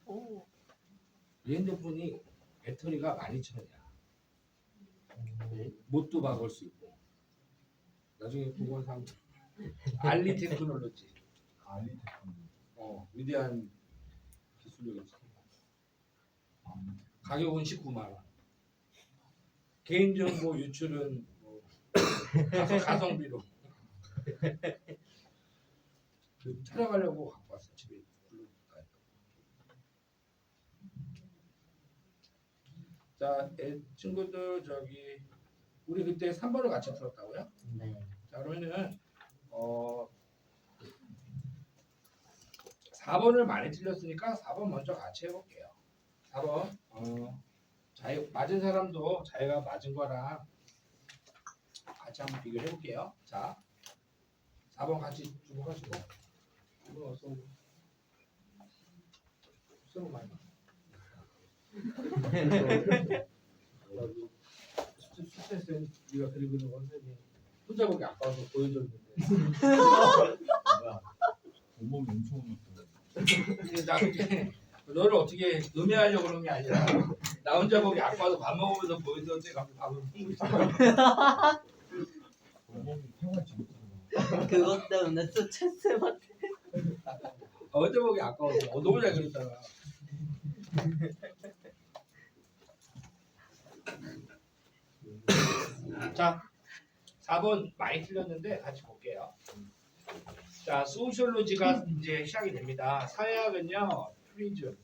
오. 이 핸드폰이 배터리가 12,000원이야. 못도 박을 수 있고. 나중에 그건 사면 알리 테크놀로지. 위대한 기술력이지. 가격은 19만 원. 개인정보 유출은 뭐 가성비로. 촬영하려고 갖고 왔어 집에. 자, 친구들 저기 우리 그때 3번을 같이 풀었다고요? 네. 자, 그러면은 4번을 많이 틀렸으니까 4번 먼저 같이 해볼게요. 4번 맞은 사람도 자기가 맞은 거랑 같이 한번 비교를 해볼게요. 자, 4번 같이 주고 가시고 이거 어서 쓰고 많이 스트레스는 네가 그리고 있는 건 선생님 혼자 보기 아까워서 보여줬는데 온몸이 엄청 올랐어. 나 그게 너를 어떻게 음해하려고 그런 게 아니라 나 혼자 보기 아까워서 밥 먹으면서 보여줬는데 갑자기 밥을 먹고 있어. 온몸이 생활 재밌잖아. 그것 때문에 스트레스 받. 혼자 보기 아까워서 너무 잘 그렸잖아. 자, 4번 많이 틀렸는데 같이 볼게요. 자, 소셜로지가 이제 시작이 됩니다. 사회학은요, 프리즘,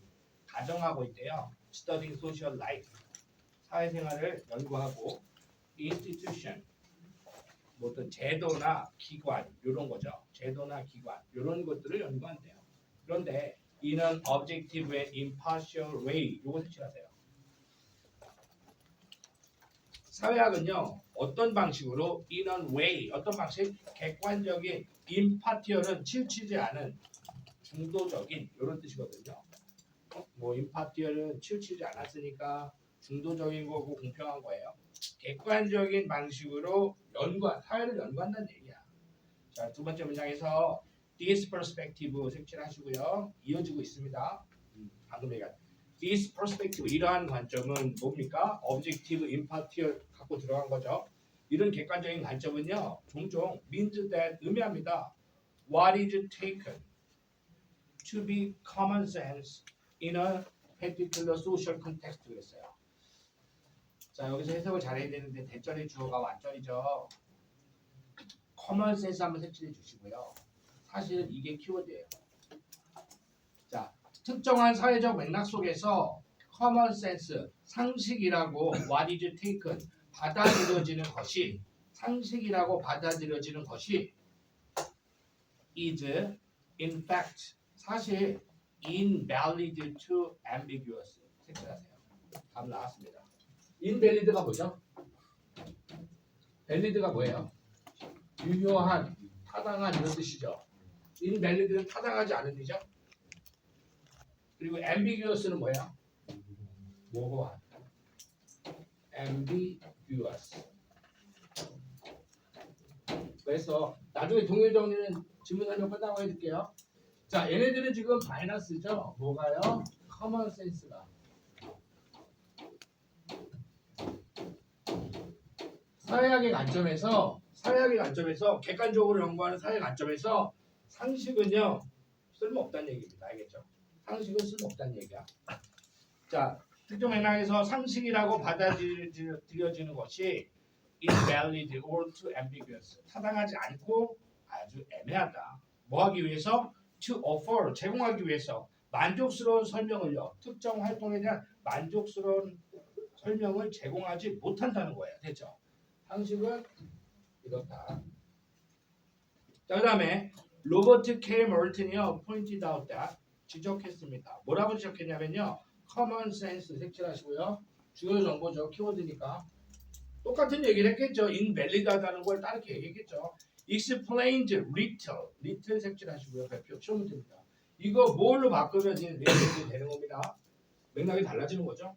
가정하고 있대요. Studying social life, 사회생활을 연구하고, institution, 뭐 어떤 제도나 기관, 이런 거죠. 제도나 기관, 이런 것들을 연구한대요. 그런데 이는 objective and impartial way, 요거 색칠하세요. 사회학은요, 어떤 방식으로 in a way, 어떤 방식, 객관적인 impartial은 치우치지 않은 중도적인 이런 뜻이거든요. 뭐 impartial은 치우치지 않았으니까 중도적인 거고 공평한 거예요. 객관적인 방식으로 사회를 연구한다는 얘기야. 자, 두 번째 문장에서 this perspective 색칠하시고요. 이어지고 있습니다. 방금 얘기한 this perspective, 이러한 관점은 뭡니까? objective, impartial 갖고 들어간 거죠. 이런 객관적인 관점은요, 종종 means that 의미합니다. What is taken to be common sense in a particular social context 그랬어요. 자, 여기서 해석을 잘해야 되는데 대절의 주어가 완절이죠. common sense 한번 색칠해 주시고요. 사실은 이게 키워드예요. 자, 특정한 사회적 맥락 속에서 common sense, 상식이라고 what is taken, 받아들여지는 것이, 상식이라고 받아들여지는 것이 is in fact, 사실 invalid to ambiguous 색칠하세요. 답 나왔습니다. invalid가 뭐죠? valid가 뭐예요? 유효한, 타당한 이런 뜻이죠. invalid는 타당하지 않은 뜻이죠. 그리고 ambiguous는 뭐야? 모호한. ambiguous. 그래서 나중에 동일 정리는 질문 설명 끝나고 해줄게요. 자, 얘네들은 지금 마이너스죠. 뭐가요? common sense가. 사회학의 관점에서 객관적으로 연구하는 사회 관점에서 상식은요 쓸모없다는 얘기입니다. 알겠죠? 상식은 쓸모없다는 얘기야. 자, 특정 맥락에서 상식이라고 받아들여지는 것이 invalid or too ambiguous, 타당하지 않고 아주 애매하다. 뭐 하기 위해서? to offer, 제공하기 위해서 만족스러운 설명을요, 특정 활동에 대한 만족스러운 설명을 제공하지 못한다는 거예요. 됐죠? 상식은 이렇다. 자, 그 다음에 로버트 K. 멀튼이요 pointed out that, 지적했습니다. 뭐라고 지적했냐면요, common sense 색칠하시고요. 주요 정보죠. 키워드니까 똑같은 얘기를 했겠죠. invalid하다는 걸 다르게 얘기했겠죠. explained little 색칠하시고요. 발표 시험 문제입니다. 이거 뭘로 바꾸면 이제 내용이 되는 겁니다. 맥락이 달라지는 거죠.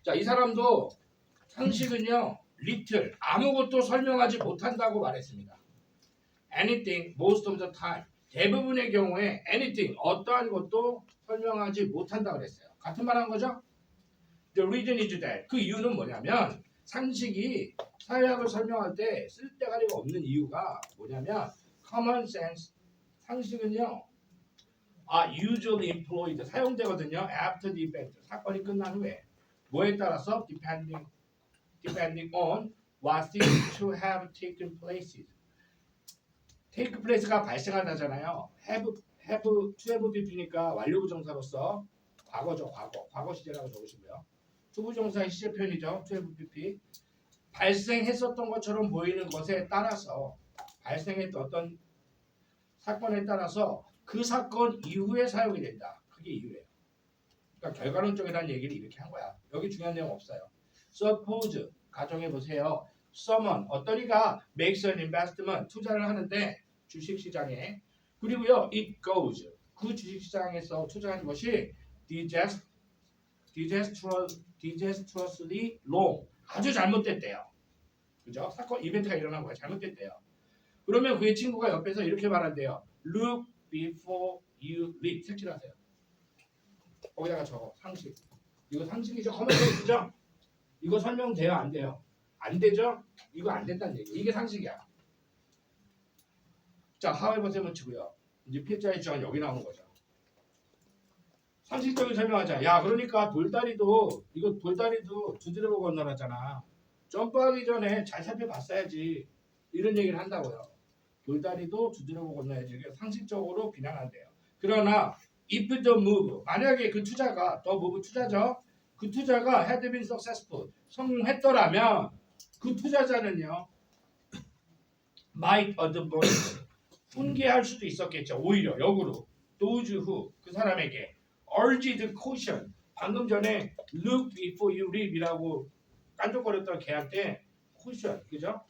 자, 이 사람도 상식은요 little, 아무것도 설명하지 못한다고 말했습니다. anything, most of the time, 대부분의 경우에 anything 어떠한 것도 설명하지 못한다 그랬어요. 같은 말 한 거죠? The reason is that 그 이유는 뭐냐면 상식이 사회학을 설명할 때 쓸데가리가 없는 이유가 뭐냐면 common sense 상식은요 usually employed 사용되거든요. after the event 사건이 끝난 후에 뭐에 따라서 depending on what seems to have taken place. take place가 발생한다잖아요. have to have pp니까 완료부정사로서 과거죠. 과거 시제라고 적으시고요. 투부정사의 시제 표현이죠. to have pp 발생했었던 것처럼 보이는 것에 따라서 발생했던 어떤 사건에 따라서 그 사건 이후에 사용이 된다. 그게 이유예요. 그러니까 결과론적이라는 얘기를 이렇게 한 거야. 여기 중요한 내용 없어요. Suppose 가정해 보세요. Someone 어떤 이가 makes an investment 투자를 하는데 주식시장에 그리고요 it goes 그 주식시장에서 투자하는 것이 disastrously wrong 아주 잘못됐대요. 그죠? 사건 이벤트가 일어난 거야. 잘못됐대요. 그러면 그의 친구가 옆에서 이렇게 말한대요. Look before you leap. 색칠하세요. 거기다가 적어. 상식. 이거 상식이죠. 커먼센스죠. 이거 설명돼요? 안 돼요? 안 되죠? 이거 안 된다는 얘기. 이게 상식이야. 자, 하웨버 세번 치고요. 이제 필자의 주장은 여기 나오는 거죠. 상식적인 설명하자. 야, 그러니까 돌다리도 두드려보고 건너라잖아. 점프하기 전에 잘 살펴봤어야지. 이런 얘기를 한다고요. 돌다리도 두드려보고 건너야지. 상식적으로 비난한대요. 그러나 if the move 만약에 그 투자가 the move 투자죠. 그 투자가 had been successful 성공했더라면 그 투자자는요 might advance 훈계할 수도 있었겠죠. 오히려 역으로 those who 그 사람에게 urged caution 방금 전에 look before you leap이라고 깐족거렸던 걔한테 caution 그죠?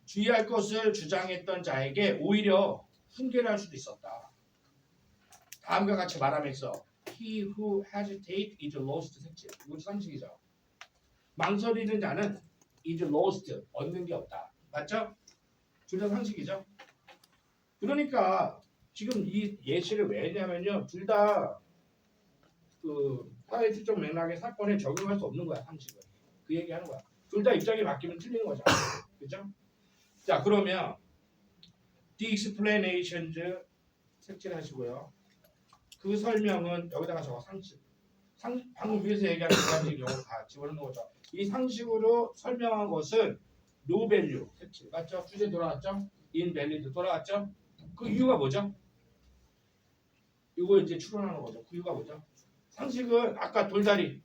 주의할 것을 주장했던 자에게 오히려 훈계를 할 수도 있었다. 다음과 같이 말하면서 he who hesitates is lost 색칠 이거 상식이죠. 망설이는 자는 is lost 얻는 게 없다. 맞죠? 둘 다 상식이죠. 그러니까 지금 이 예시를 왜 했냐면요. 둘 다 그 사회주적 맥락의 사건에 적용할 수 없는 거야. 상식을. 그 얘기하는 거야. 둘 다 입장이 바뀌면 틀리는 거죠. 그죠? 자 그러면 the explanations 색칠하시고요. 그 설명은 여기다가 적어 상식. 방금 위에서 얘기한 두 가지 경우 다 집어넣는 거죠. 이 상식으로 설명한 것은 no value 색칠 맞죠? 주제 돌아왔죠? invalid 돌아왔죠? 그 이유가 뭐죠? 이거 이제 추론하는 거죠. 그 이유가 뭐죠? 상식은 아까 돌다리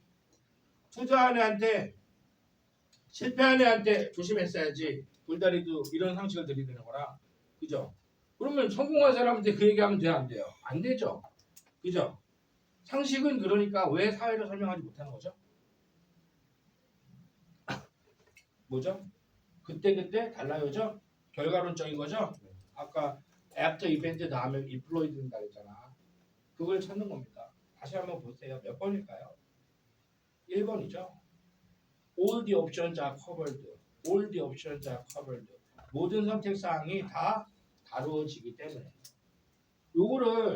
투자한 애한테 실패한 애한테 조심했어야지. 돌다리도 이런 상식을 들이대는 거라. 그죠? 그러면 성공한 사람한테 그 얘기하면 돼요? 안 돼요? 안 되죠. 그죠? 상식은 그러니까 왜 사회를 설명하지 못하는 거죠? 뭐죠? 그때그때 달라요죠? 결과론적인 거죠? 아까 after event 다음에 employed 된다 했잖아. 그걸 찾는 겁니다. 다시 한번 보세요. 몇 번일까요? 1번이죠. All the options are covered. All the options are covered. 모든 선택 사항이 다 다루어지기 때문에 요거를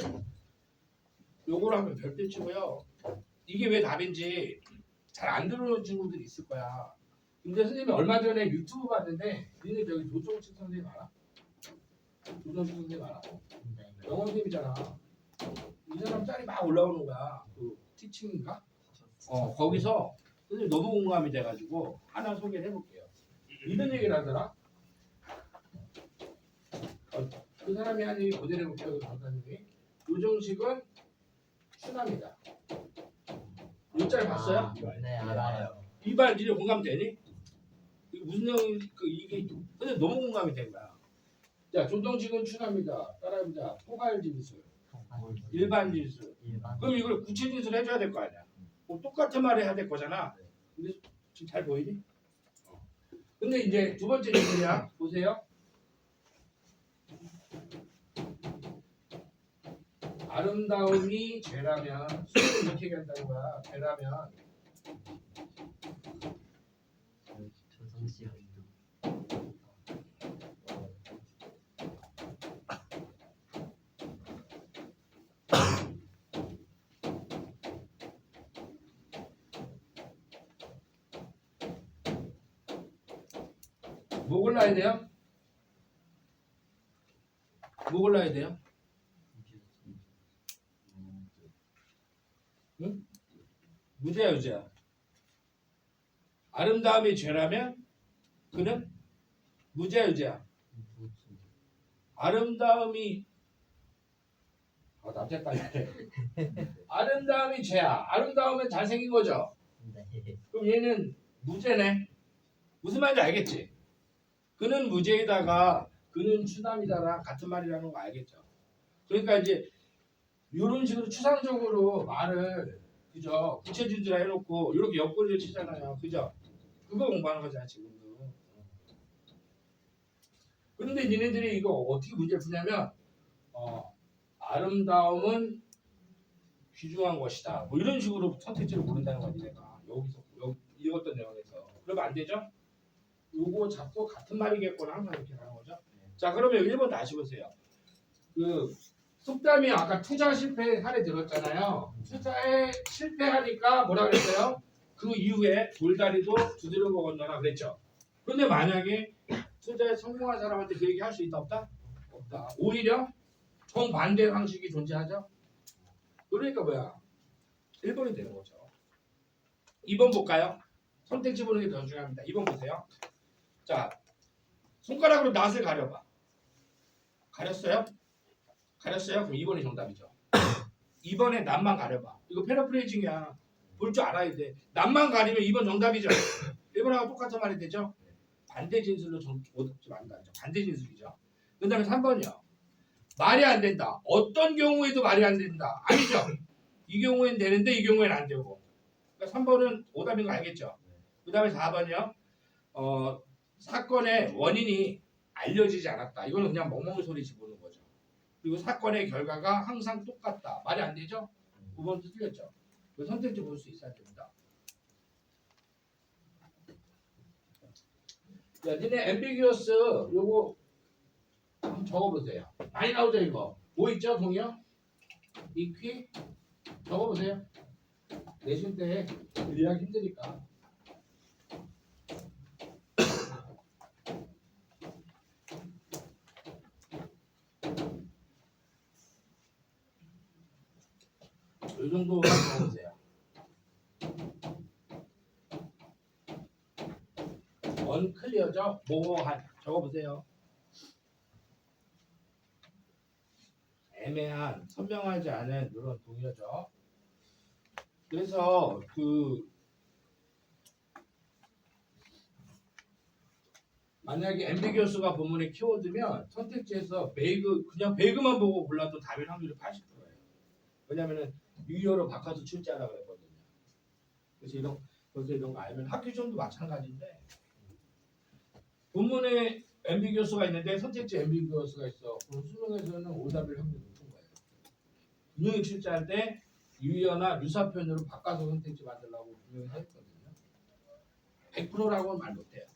한번 별표 치고요. 이게 왜 답인지 잘 안 들어오는 친구들이 있을 거야. 근데 선생님이 얼마 전에 유튜브 봤는데 니네 저기 조정식 선생님 알아? 조정식 선생님 알아? 영어 선생님이잖아. 이 사람 짤이 막 올라오는 거야. 그 티칭인가? 거기서 선생님 너무 공감이 돼가지고 하나 소개를 해볼게요. 이런 얘기를 하더라. 그 사람이 한 얘기 그대로 해볼게요. 그 강사님이. 조정식은 추남이다. 이 짤 봤어요? 네 알아요. 이 말 니네 공감되니? 이게 무슨 내용이 이게 근데 너무 공감이 된 거야. 자 조정식은 추남이다. 따라해보자. 포괄 진술, 일반 진술. 그럼 이걸 구체 진술 해줘야 될 거 아니야. 뭐 똑같은 말을 해야 될 거잖아. 근데 지금 잘 보이니? 근데 이제 두 번째 진술이야. 보세요. 아름다움이 죄라면 수를 이렇게 얘기한다는 거야. 죄라면 조성씨 뭐 골라야 돼요? 뭐 골라야 돼요? 응? 무죄야 유죄야? 아름다움이 죄라면 그는 무죄야 유죄야? 아름다움이 남자 빨리 아름다움이 죄야. 아름다움은 잘생긴 거죠. 네. 그럼 얘는 무죄네. 무슨 말인지 알겠지? 그는 무죄이다가 그는 추남이다랑 같은 말이라는 거 알겠죠? 그러니까 이제 이런 식으로 추상적으로 말을 그죠? 구체주의라 해놓고 이렇게 옆구리를 치잖아요. 그죠? 그거 공부하는 거잖아 지금도. 그런데 니네들이 이거 어떻게 문제를 푸냐면 아름다움은 귀중한 것이다. 뭐 이런 식으로 선택지를 고른다는 거야 니네가. 여기서 여기 읽었던 내용에서. 그러면 안 되죠? 요거 잡고 같은 말이겠구나 항상 이렇게 가는 거죠. 자 그러면 1번 다시 보세요. 그 속담이 아까 투자 실패 사례 들었잖아요. 투자에 실패하니까 뭐라 그랬어요? 그 이후에 돌다리도 두드려 건너라 그랬죠. 그런데 만약에 투자에 성공한 사람한테 그 얘기 할 수 있다 없다? 없다. 오히려 정반대 방식이 존재하죠. 그러니까 뭐야? 1번이 되는 거죠. 2번 볼까요? 선택지 보는 게 더 중요합니다. 2번 보세요. 자, 손가락으로 낫을 가려봐. 가렸어요? 가렸어요? 그럼 2번이 정답이죠. 2번에 낫만 가려봐. 이거 패러프레이징이야. 볼 줄 알아야 돼. 낫만 가리면 2번 정답이죠. 1번하고 똑같은 말이 되죠? 반대 진술로 어둡지 말다. 반대 진술이죠. 그 다음에 3번이요. 말이 안 된다. 어떤 경우에도 말이 안 된다. 아니죠? 이 경우엔 되는데 이 경우엔 안 되고. 그러니까 3번은 오답인 거 알겠죠? 그 다음에 4번이요. 사건의 원인이 알려지지 않았다. 이거는 그냥 멍멍이 소리 집어넣는 거죠. 그리고 사건의 결과가 항상 똑같다. 말이 안 되죠? 9번도 틀렸죠. 그 선택지 볼 수 있어야 됩니다. 야, 니네 ambiguous 요거 한번 적어보세요. 많이 나오죠 이거. 뭐 있죠 동이요? 이퀴 적어보세요. 내신 때 일하기 힘드니까. 이 정도 적어보세요. 언클리어죠? 모호한 적어보세요. 애매한, 선명하지 않은 이런 동의어죠. 그래서 만약에 ambiguous가 본문의 키워드면 선택지에서 그냥 배그만 보고 골라도 답일 확률이 80%예요. 왜냐면은 유효로 바꿔서 출제하라 그랬거든요. 그래서 이런 거 알면 학교 시험도 마찬가지인데 본문에 ambiguous가 있는데 선택지 ambiguous가 있어. 그럼 수능에서는 오답일 확률이 높은 거예요. 분명히 출제할 때 유효나 유사표현으로 바꿔서 선택지 만들라고 분명히 했거든요. 100%라고는 말 못해요.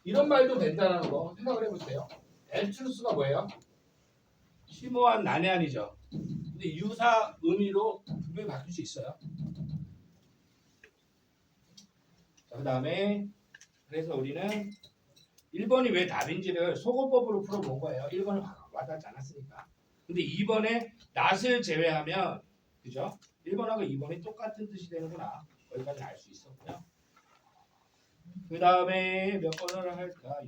이런 말도 된다는 거 생각을 해보세요. 엘트루스가 뭐예요? 심오한 난해한이죠. 근데 유사 의미로 분명히 바뀔 수 있어요. 자, 그 다음에 그래서 우리는 1번이 왜 답인지를 소거법으로 풀어본 거예요. 1번은 와닿지 않았으니까. 근데 2번에 낫을 제외하면 그죠? 1번하고 2번이 똑같은 뜻이 되는구나. 거기까지 알 수 있었고요. 그 다음에 몇 번을 할까요?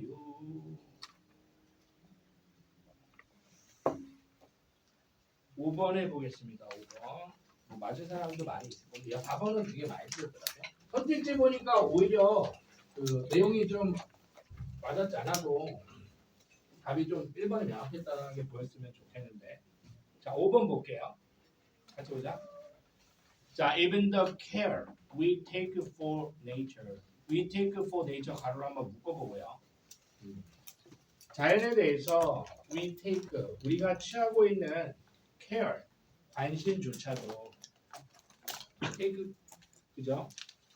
5번 해보겠습니다. 5번. 뭐 맞은 사람도 많이 있을 건데 4번은 되게 많이 틀렸더라고요. 선택지 보니까 오히려 그 내용이 좀 맞았지 않아도 답이 좀 1번이 명확했다는 게 보였으면 좋겠는데. 자, 5번 볼게요. 같이 보자. 자, even the care we take for nature. We take for nature 가로로 한번 묶어보고요. 자연에 대해서 we take 우리가 취하고 있는 care 관심조차도 take 그죠?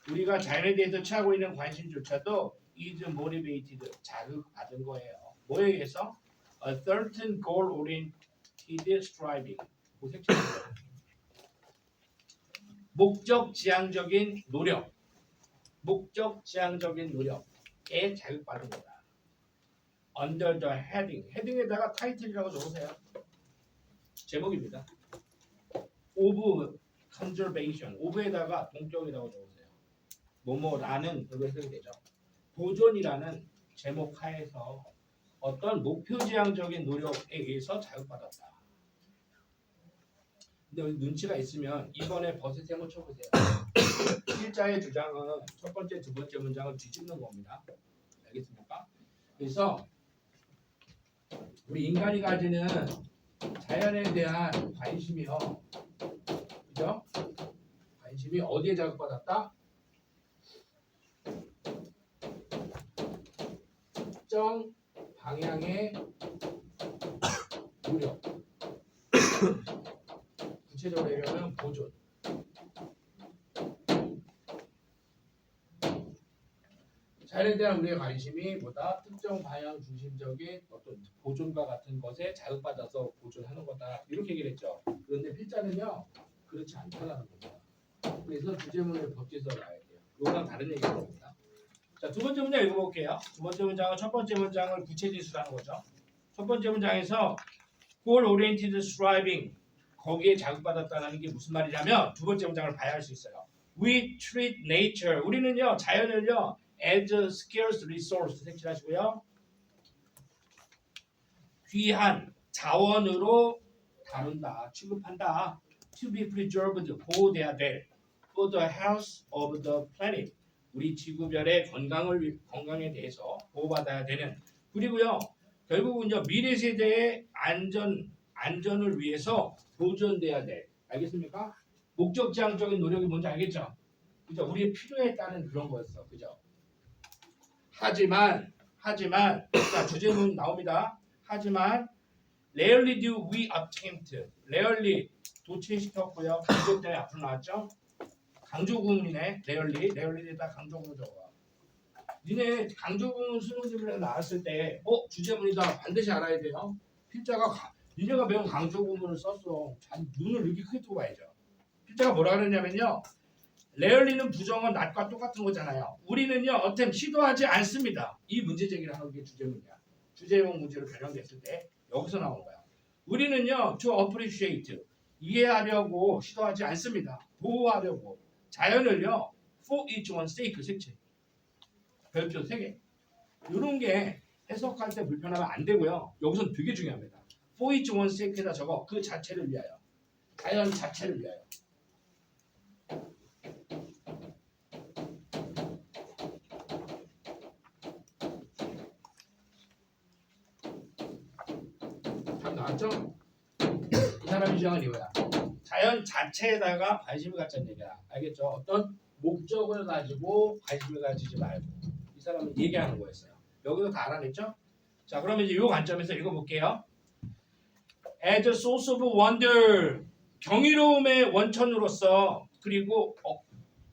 우리가 자연에 대해서 취하고 있는 관심조차도 is motivated 자극받은 거예요. 뭐에 의해서? A certain goal-oriented striving. 목적 지향적인 노력. 목적 지향적인 노력에 자극받은 거다. Under the heading. 헤딩에다가 타이틀이라고 적으세요. 제목입니다. of conservation. of에다가 동격이라고 적으세요. 뭐뭐라는 그거 해석이 되죠. 보존이라는 제목 하에서 어떤 목표 지향적인 노력에 의해서 자극받았다. 근데 여기 눈치가 있으면 이번에 버스 한번 쳐보세요. 필자의 주장은 첫 번째, 두 번째 문장을 뒤집는 겁니다. 알겠습니까? 그래서 우리 인간이 가지는 자연에 대한 관심이요. 그죠? 관심이 어디에 자극받았다? 특정 방향의 노력. 구체적으로 얘기하면 보존. 자연에 대한 우리의 관심이 뭐다? 특정 방향 중심적인 어떤 보존과 같은 것에 자극받아서 보존하는 거다. 이렇게 얘기를 했죠. 그런데 필자는요, 그렇지 않다라는 겁니다. 그래서 주제문을 벗겨서 놔야 돼요. 이거랑 다른 얘기가 됩니다. 자, 두 번째 문장 읽어볼게요. 두 번째 문장은 첫 번째 문장을 구체지수라는 거죠. 첫 번째 문장에서 goal oriented striving 거기에 자극받았다는 게 무슨 말이냐면 두 번째 문장을 봐야 할 수 있어요. We treat nature 우리는요 자연을요 as a scarce resource 색칠하시고요. 귀한 자원으로 다룬다, 취급한다. To be preserved 보호돼야 될 for the health of the planet 우리 지구별의 건강에 대해서 보호받아야 되는 그리고요 결국은요 미래 세대의 안전을 위해서 보존돼야 돼. 알겠습니까? 목적지향적인 노력이 뭔지 알겠죠? 그죠? 우리의 필요에 따른 그런 거였어. 그죠? 하지만 자 주제문 나옵니다. 하지만 rarely do we attempt rarely 도취시켰고요. 강조 때문에 앞으로 나왔죠? 강조구문이네. rarely에다 강조구문 적어. 니네 강조구문 수능집에 나왔을 때 주제문이다 반드시 알아야 돼요. 필자가 니네가 매우 강조구문을 썼어. 눈을 이렇게 크게 뜨고 봐야죠. 필자가 뭐라 그랬냐면요. rarely는 부정은 not과 똑같은 거잖아요. 우리는요 어템 시도하지 않습니다. 이 문제 제기를 하는 게 주제문이야. 주제용 문제로 변형됐을 때 여기서 나온 거야. 우리는요 to appreciate 이해하려고 시도하지 않습니다. 보호하려고 자연을요 for each one's sake 색칠 별표 3개 이런 게 해석할 때 불편하면 안 되고요. 여기서는 되게 중요합니다. for each one's sake에다 적어 그 자체를 위하여 자연 자체를 위하여 답 나왔죠? 이 사람의 주장은 이거야. 자연 자체에다가 관심을 갖자는 얘기야. 알겠죠? 어떤 목적을 가지고 관심을 가지지 말고 이 사람은 얘기하는 거였어요. 여기서 다 알아냈죠? 자, 그러면 이제 이 관점에서 읽어볼게요. As a source of wonder 경이로움의 원천으로서 그리고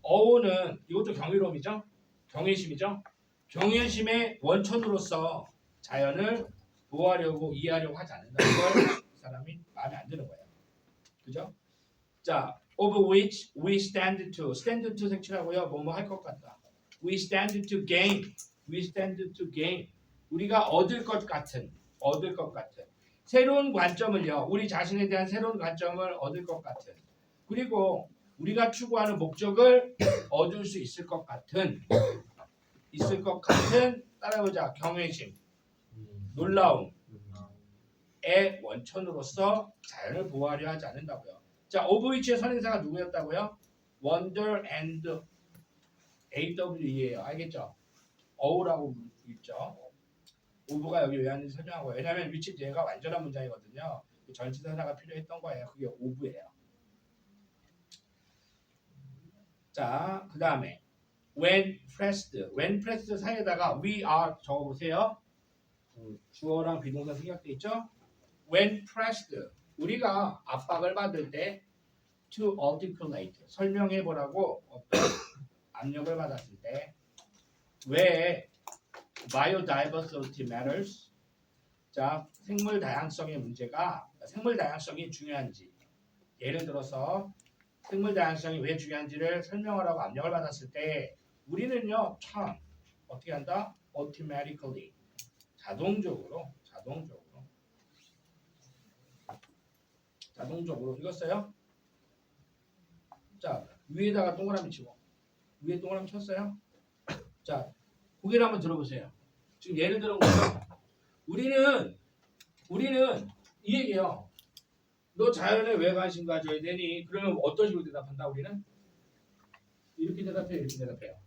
어오는 이것도 경이로움이죠? 경외심이죠? 경외심의 원천으로서 자연을 보호하려고 이해하려고 하지 않는다는 걸 이 사람이 마음에 안 드는 거예요. 그죠? 자, of which we stand to 색칠하고요. 뭐뭐 할 것 같다. We stand to gain 우리가 얻을 것 같은 새로운 관점을요. 우리 자신에 대한 새로운 관점을 얻을 것 같은 그리고 우리가 추구하는 목적을 얻을 수 있을 것 같은 따라보자. 경외심, 놀라움의 원천으로서 자연을 보호하려 하지 않는다고요. 자, of which의 선행사가 누구였다고요? wonder and AWE예요. 알겠죠? 어우라고 있죠. of가 여기 왜 하는지 설명하고 왜냐하면 which 얘가 완전한 문장이거든요. 전치사 하나가 필요했던 거예요. 그게 of예요. 자, 그 다음에 when pressed 사이에다가 we are 적어보세요. 주어랑 비동사 생략돼 있죠? when pressed 우리가 압박을 받을 때 to articulate 설명해 보라고 어떤 압력을 받았을 때 왜 biodiversity matters 자 생물 다양성의 문제가 생물 다양성이 중요한지 예를 들어서 생물 다양성이 왜 중요한지를 설명하라고 압력을 받았을 때 우리는요 참 어떻게 한다? automatically 자동적으로 읽었어요? 자 위에다가 동그라미 치고 위에 동그라미 쳤어요? 자 고개를 한번 들어보세요. 지금 예를 들어 우리는 이 얘기예요. 너 자연에 왜 관심 가져야 되니? 그러면 어떤 식으로 대답한다 우리는? 이렇게 대답해요. 이렇게 대답해요.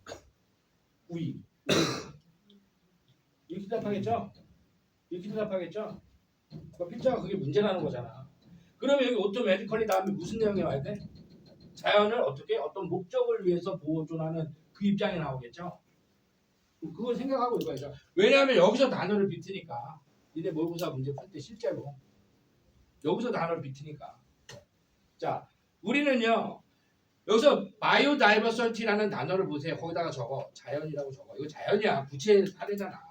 우이. 이렇게 대답하겠죠? 이렇게 대답하겠죠? 그 필자가 그게 문제라는 거잖아. 그러면 여기 오토매티컬리 다음에 무슨 내용이 와야 돼? 자연을 어떻게 어떤 목적을 위해서 보존하는 그 입장이 나오겠죠? 그걸 생각하고 읽어야죠. 왜냐하면 여기서 단어를 비트니까 니네 모의고사 문제 풀 때 실제로 여기서 단어를 비트니까. 자, 우리는요 여기서 바이오다이버시티라는 단어를 보세요. 거기다가 적어. 자연이라고 적어. 이거 자연이야. 구체 사례잖아.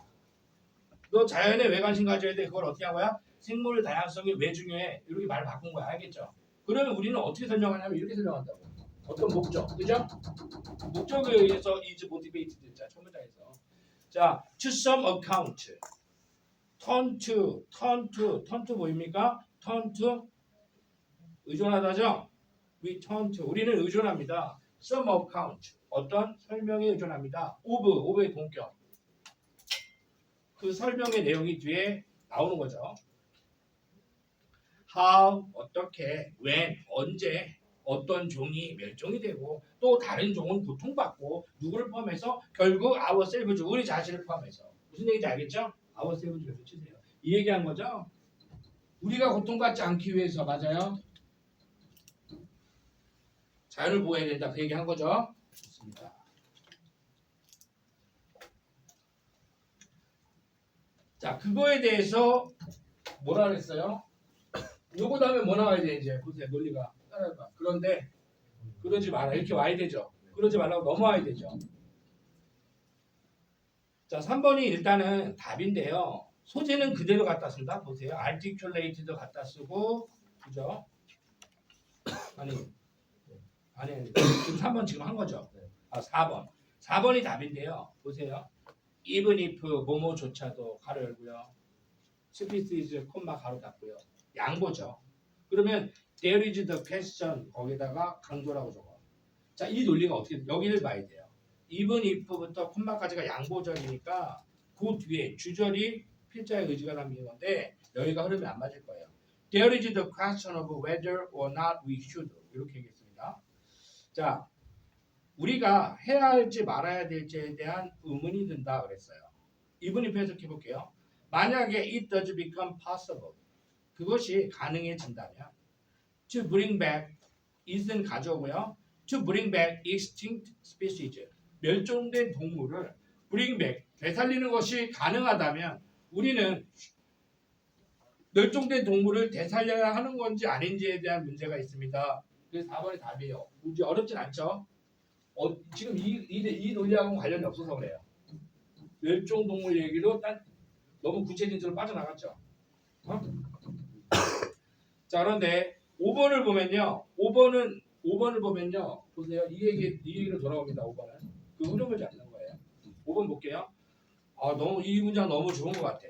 너 자연에 왜 관심 가져야 돼? 그걸 어떻게 한 거야? 생물 다양성이 왜 중요해? 이렇게 말 바꾼 거야. 알겠죠? 그러면 우리는 어떻게 설명하냐면 이렇게 설명한다고. 어떤 목적. 그죠? 목적에 의해서 is motivated. 자, 첫 문장에서. 자, to some account. turn to 뭐입니까? turn to 의존하다죠? we turn to 우리는 의존합니다. some account 어떤 설명에 의존합니다. of의 동격 그 설명의 내용이 뒤에 나오는 거죠. how 어떻게 when 언제 어떤 종이 멸종이 되고 또 다른 종은 고통받고 누구를 포함해서 결국 ourselves 우리 자신을 포함해서 무슨 얘기인지 알겠죠? ourselves를 치세요. 이 얘기한 거죠. 우리가 고통받지 않기 위해서 맞아요. 자연을 보호해야 된다. 그 얘기한 거죠. 좋습니다. 자, 그거에 대해서 뭐라 그랬어요? 요거 다음에 뭐 나와야 돼 이제 보세요. 논리가 따라해봐. 그런데 그러지 마라. 이렇게 와야 되죠. 그러지 말라고 넘어와야 되죠. 자, 3번이 일단은 답인데요. 소재는 그대로 갖다 쓴다. 보세요. articulated도 갖다 쓰고 그죠? 아니 지금 3번 지금 한 거죠. 아 4번. 4번이 답인데요. 보세요. even if 뭐뭐조차도 가로 열고요. species 콤마 가로 닫고요. 양보죠. 그러면 there is the question 거기다가 강조라고 적어. 자, 이 논리가 어떻게 여기를 봐야 돼요. even if부터 콤마까지가 양보절이니까 그 뒤에 주절이 필자의 의지가 담긴 건데 여기가 흐름이 안 맞을 거예요. There is the question of whether or not we should 이렇게 얘기했습니다. 자, 우리가 해야 할지 말아야 될지에 대한 의문이 든다 그랬어요. even if 해석해 볼게요. 만약에 it does become possible 그것이 가능해진다면 to bring back it은 가져오고요. to bring back extinct species 멸종된 동물을 bring back 되살리는 것이 가능하다면 우리는 멸종된 동물을 되살려야 하는 건지 아닌지에 대한 문제가 있습니다. 그래서 4번이 답이에요. 문제 어렵진 않죠? 지금 이 논리하고는 관련이 없어서 그래요. 멸종동물 얘기로 너무 구체적으로 빠져나갔죠. 자, 그런데 5번을 보면요. 5번을 보면요. 보세요. 이 얘기로 돌아옵니다. 5번은. 그 흐름을 잡는 거예요. 5번 볼게요. 너무 이 문장 너무 좋은 것 같아.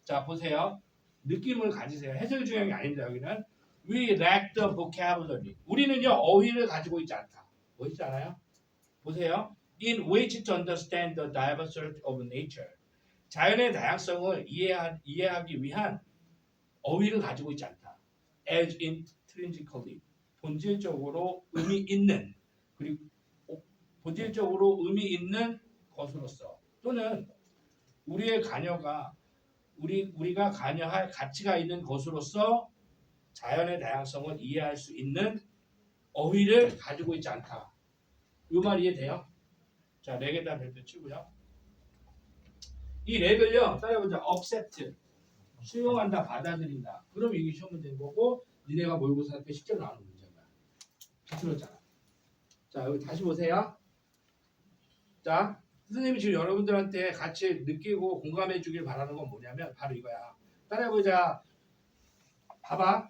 자, 보세요. 느낌을 가지세요. 해석이 중요한 게 아닙니다. 여기는 we lack the vocabulary. 우리는요 어휘를 가지고 있지 않다. 멋있지 않아요? 보세요. in which to understand the diversity of nature. 자연의 다양성을 이해하기 위한 어휘를 가지고 있지 않다. as intrinsically. 본질적으로 의미 있는 그리고 본질적으로 의미 있는 것으로서 또는 우리의 관여가 우리가 관여할 가치가 있는 것으로서 자연의 다양성을 이해할 수 있는 어휘를 가지고 있지 않다. 이 말 이해돼요? 자, 4개 다 별표 치고요. 이 렉을요, 따라해보자. accept, 수용한다, 받아들인다. 그럼 이게 시험 문제인 거고, 니네가 모의고사 때 실제로 나오는 문제인 거야. 비틀었잖아. 자, 여기 다시 보세요. 자, 선생님이 지금 여러분들한테 같이 느끼고 공감해 주길 바라는 건 뭐냐면 바로 이거야. 따라해보자. 봐봐.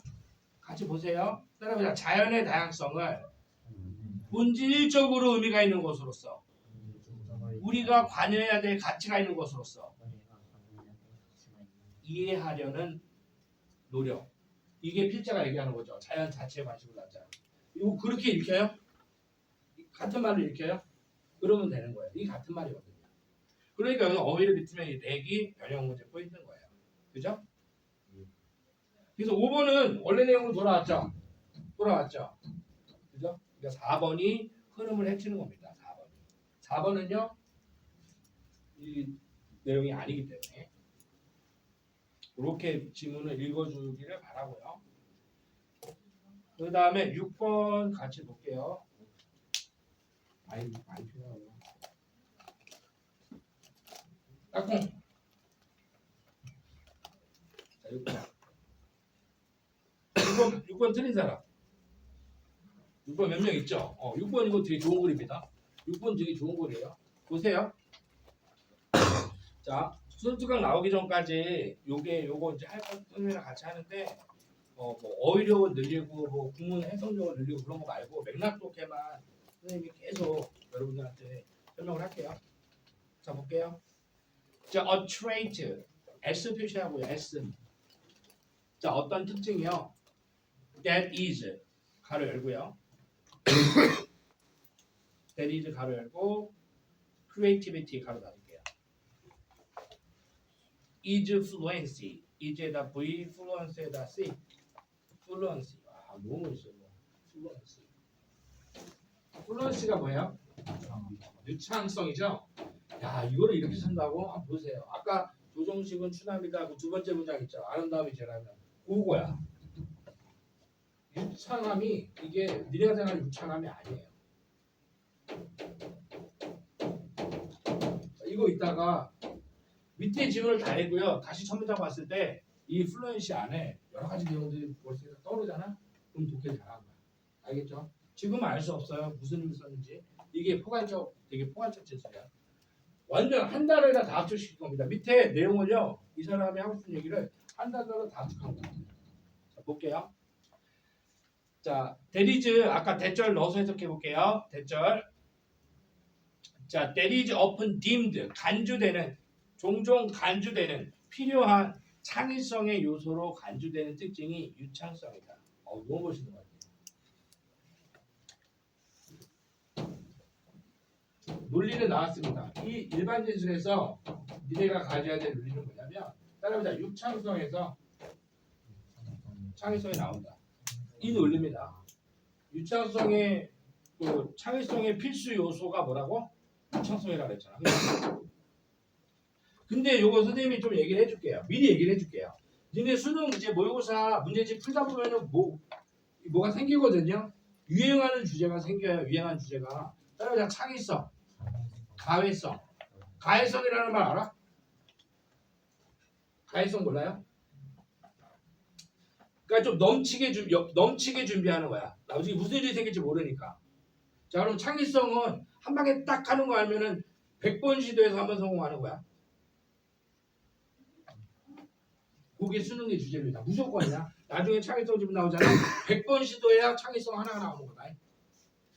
같이 보세요. 따라해보자. 자연의 다양성을 본질적으로 의미가 있는 것으로서 우리가 관여해야 될 가치가 있는 것으로서 우리가 관여해야 될 가치가 있는 이해하려는 노력. 이게 필자가 얘기하는 거죠. 자연 자체에 관심을 갖자. 이거 그렇게 읽혀요? 같은 말을 읽혀요? 그러면 되는 거예요. 이게 같은 말이거든요. 그러니까 여기 어휘를 비틀면 이 렉이 변형 문제 포인트인 거예요. 그죠? 그래서 5번은 원래 내용으로 돌아왔죠. 그죠? 그러니까 4번이 흐름을 해치는 겁니다. 4번은요. 이 내용이 아니기 때문에 이렇게 지문을 읽어주기를 바라고요. 그 다음에 6번 같이 볼게요. 많이 필요하고. 딱콩. 자, 6번 틀린 사람. 6번 몇 명 있죠? 6번 이거 되게 좋은 글입니다. 6번 되게 좋은 글이에요. 보세요. 자, 수능특강 나오기 전까지 요거 이제 선생님이랑 같이 하는데 뭐 어휘력을 늘리고 뭐 구문 해석력을 늘리고 그런 거 말고 맥락 좋게만 선생님이 계속 여러분들한테 설명을 할게요. 자, 볼게요. 자, a trait S 표시하고요. S. 자, 어떤 특징이요? That is 가로 열고요. That is 가로 열고 creativity 가로 닫을게요. is fluency is에다 V fluency에다 C fluency. 아, 너무 멋있어요. fluency. fluency가 뭐예요? 유창성이죠. 야, 이거를 이렇게 쓴다고? 한번 보세요. 아까 조정식은 추남이다 하고 두 번째 문장 있죠. 아름다움이 제라면 그거야. 유창함이 이게 니네가 생각하는 유창함이 아니에요. 자, 이거 있다가 밑에 지문을 다 했고요. 다시 첫 문장 봤을 때 이 플루언시 안에 여러 가지 내용들이 머릿속에 떠오르잖아. 그럼 독해를 잘한 거야. 알겠죠? 지금은 알 수 없어요. 무슨 의미 썼는지. 이게 되게 포괄적 진술이야. 완전 한 단어에다 다 합쳐시킨 겁니다. 밑에 내용을요. 이 사람이 하고 싶은 얘기를 한 단어로 다 합쳐한 거야. 자, 볼게요. 자, that is 아까 대절 넣어서 해석해 볼게요. 대절. 자, that is often deemed 간주되는 종종 간주되는 필요한 창의성의 요소로 간주되는 특징이 유창성이다. 너무 멋있는 것 같아요. 논리는 나왔습니다. 이 일반 진술에서 니네가 가져야 될 논리는 뭐냐면 따라보자. 유창성에서 창의성이 나온다. 이 논리입니다. 유창성의 그 창의성의 필수 요소가 뭐라고? 유창성이라고 했잖아. 근데 요거 선생님이 좀 얘기를 해줄게요. 미리 얘기를 해줄게요. 니네 수능 이제 모의고사 문제집 풀다 보면은 뭐가 생기거든요. 유행하는 주제가 생겨요. 유행하는 주제가. 따라서 창의성, 가외성. 가외성이라는 말 알아? 가외성 몰라요? 그러니까 좀 넘치게 준비하는 거야. 나중에 무슨 일이 생길지 모르니까. 자, 그럼 창의성은 한 방에 딱 하는 거 알면은 100번 시도해서 한 번 성공하는 거야. 그게 수능의 주제입니다. 무조건이야. 나중에 창의성 집 나오잖아. 100번 시도해야 창의성 하나가 나오는 거다.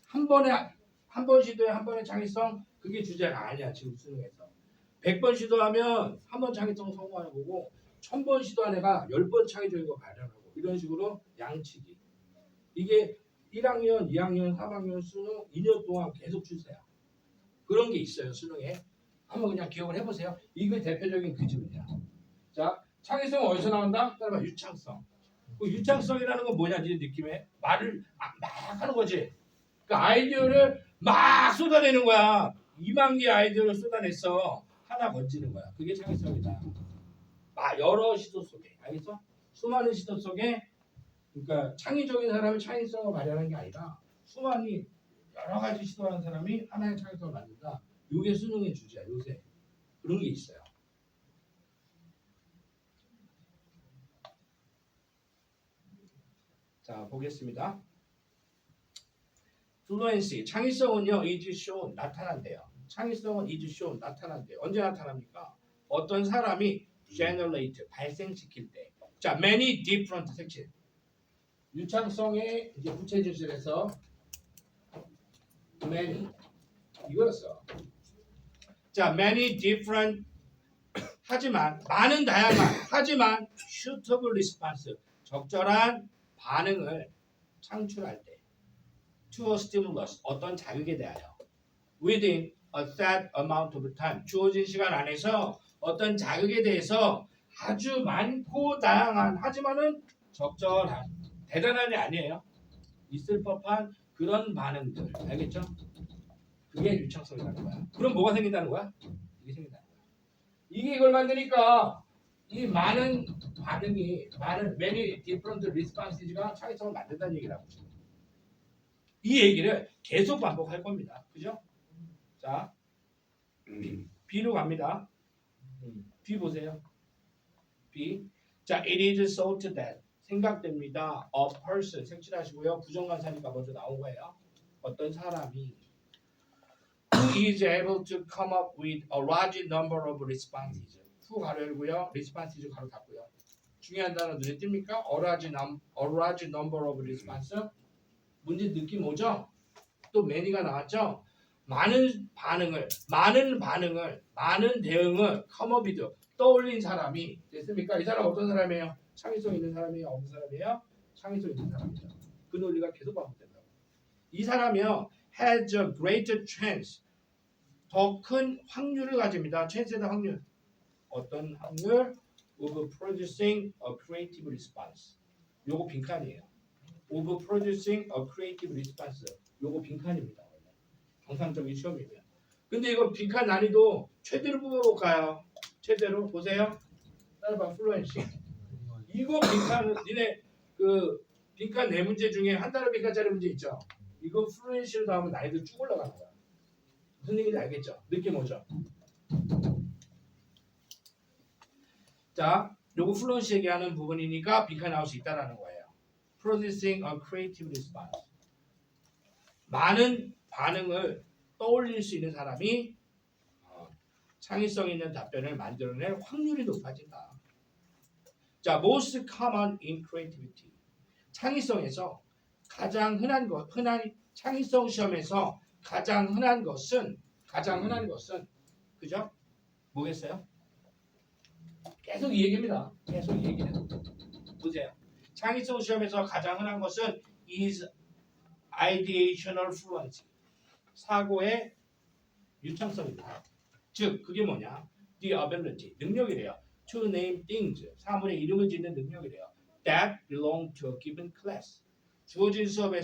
한 번 시도해 한 번에 창의성 그게 주제가 아니야. 지금 수능에서. 100번 시도하면 한 번 창의성 성공하는 거고 1000번 시도한 애가 10번 창의적인 거 발견하고 이런 식으로 양치기. 이게 1학년, 2학년, 3학년 수능 2년 동안 계속 출세야. 그런 게 있어요. 수능에. 한번 그냥 기억을 해보세요. 이게 대표적인 그 지문이야. 자, 창의성은 어디서 나온다? 따라봐. 유창성. 그 유창성이라는 건 뭐냐? 네 느낌에 말을 막 하는 거지. 그 아이디어를 막 쏟아내는 거야. 2만 개 아이디어를 쏟아냈어. 하나 건지는 거야. 그게 창의성이다. 여러 시도 속에. 알겠어? 수많은 시도 속에 그러니까 창의적인 사람이 창의성을 발휘하는 게 아니라 수많이 여러 가지 시도하는 사람이 하나의 창의성을 만든다. 이게 수능의 주제야. 요새. 그런 게 있어요. 자, 보겠습니다. fluency, 창의성은요, is shown, 나타난대요. 창의성은 is shown, 나타난대요. 언제 나타납니까? 어떤 사람이 generate, 발생시킬 때. 자, many different section. 유창성의 이제 부채 진술에서 many 이거였어. 자, many different 하지만 많은 다양한 하지만 suitable response 적절한 반응을 창출할 때 to a stimulus 어떤 자극에 대하여 within a set amount of time 주어진 시간 안에서 어떤 자극에 대해서 아주 많고 다양한 하지만은 적절한 대단한이 아니에요. 있을 법한 그런 반응들 알겠죠? 그게 유창성이라는 거야. 그럼 뭐가 생긴다는 거야? 이게 생긴다는 거야. 이게 이걸 만드니까 이 많은 반응이 많은 many different responses가 창의성을 만든다는 얘기라고. 이 얘기를 계속 반복할 겁니다. 그죠? 자, B로 갑니다. B 보세요. B. 자, it is thought that 생각됩니다. A person 색칠하시고요. 부정관사니까 먼저 나온 거예요. 어떤 사람이 who is able to come up with a large number of responses. who 가로 열고요. responses 가로 닫고요. 중요한 단어 눈에 띕니까? a large number of responses. 문제 느낌 오죠? 또 many가 나왔죠? 많은 반응을, 많은 대응을 come up with 떠올린 사람이 됐습니까? 이 사람 어떤 사람이에요? 창의성 있는 사람이에요? 없는 사람이에요? 창의성 있는 사람이죠. 그 논리가 계속 반복된다고. 이 사람이요 has a greater chance 더 큰 확률을 가집니다. chance에다 확률. 어떤 확률? of producing a creative response. 요거 빈칸이에요. of producing a creative response. 요거 빈칸입니다. 정상적인 시험이면. 근데 이거 빈칸 난이도 최대로 뽑아볼까요? 최대로 보세요. 따라봐 플루엔시. 이거 빈칸은 니네 그 빈칸 네 문제 중에 한 단어 빈칸짜리 문제 있죠. 이거 플루엔시로 나오면 난이도 쭉 올라가는 거야. 무슨 얘기인지 알겠죠? 느낌 오죠? 자, 요거 플루엔시 얘기하는 부분이니까 빈칸 나올 수 있다라는 거예요. Producing a creative response. 많은 반응을 떠올릴 수 있는 사람이 창의성 있는 답변을 만들어낼 확률이 높아진다. 자, most common in creativity. 창의성에서 가장 흔한 것, 창의성 시험에서 가장 흔한 것은 그죠? 뭐겠어요? 계속 이 얘기입니다. 계속 이 얘기는. 보세요. 창의성 시험에서 가장 흔한 것은 is ideational fluency. 사고의 유창성입니다. 즉 그게 뭐냐? The ability 능력이래요. To name things 사물의 이름을 짓는 능력이래요. That belong to a given class. 주어진 수업에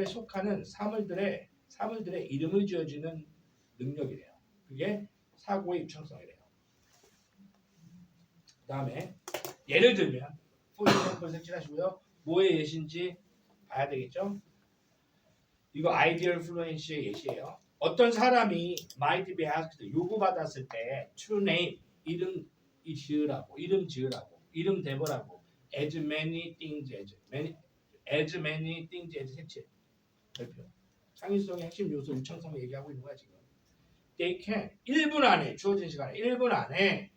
속하는 사물들의 이름을 지어주는 능력이래요. 그게 사고의 유창성이래요. 그 다음에 예를 들면 for example 색칠하시고요. 뭐의 예시인지 봐야 되겠죠? 이거 아이디얼 플루엔시의 예시예요. 어떤 사람이 might be asked 요구받았을 때 to name 이름 대보라고 as many things as 색칠 발표. 창의성의 핵심 요소 유창성을 얘기하고 있는 거야 지금. They can 1분 안에 주어진 시간에 1분 안에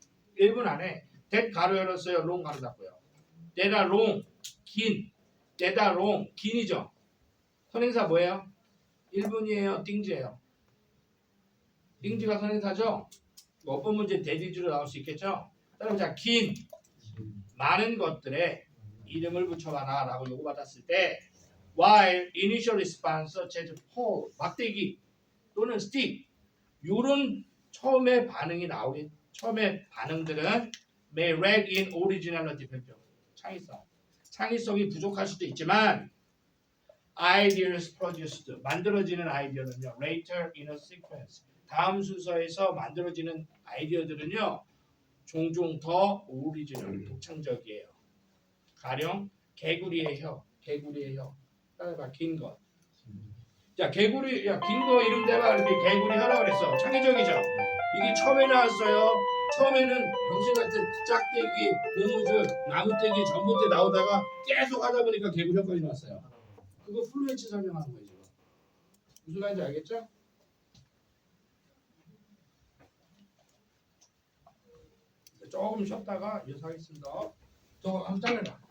that 가로 열었어요. long 가로 닫고요. that are long 긴이죠. 선행사 뭐예요? 1분이에요. 띵즈예요. 띵즈가 선행사죠. 어떤 문제 대디즈로 나올 수 있겠죠. 따라서 긴 많은 것들에 이름을 붙여봐라 라고 요구받았을 때 while initial response such as pull 막대기 또는 stick 요런 처음에 반응들은 may lack in originality 창의성이 부족할 수도 있지만 ideas produced 만들어지는 아이디어는요 later in a sequence 다음 순서에서 만들어지는 아이디어들은요 종종 더 오리지널 독창적이에요. 가령 개구리의 혀 따라봐 긴 것. 자 개구리 긴 거 이름 대봐 이렇게 개구리 혀라고 그랬어. 창의적이죠. 이게 처음에 나왔어요. 처음에는 병신 같은 짝대기, 고무줄, 나무떼기, 전봇대 나오다가 계속 하다 보니까 개구리 혀까지 나왔어요. 그거 플루엔시 설명하는 거예요. 지금. 무슨 말인지 알겠죠? 조금 쉬었다가 이어서 하겠습니다. 저거 한번 잘라봐.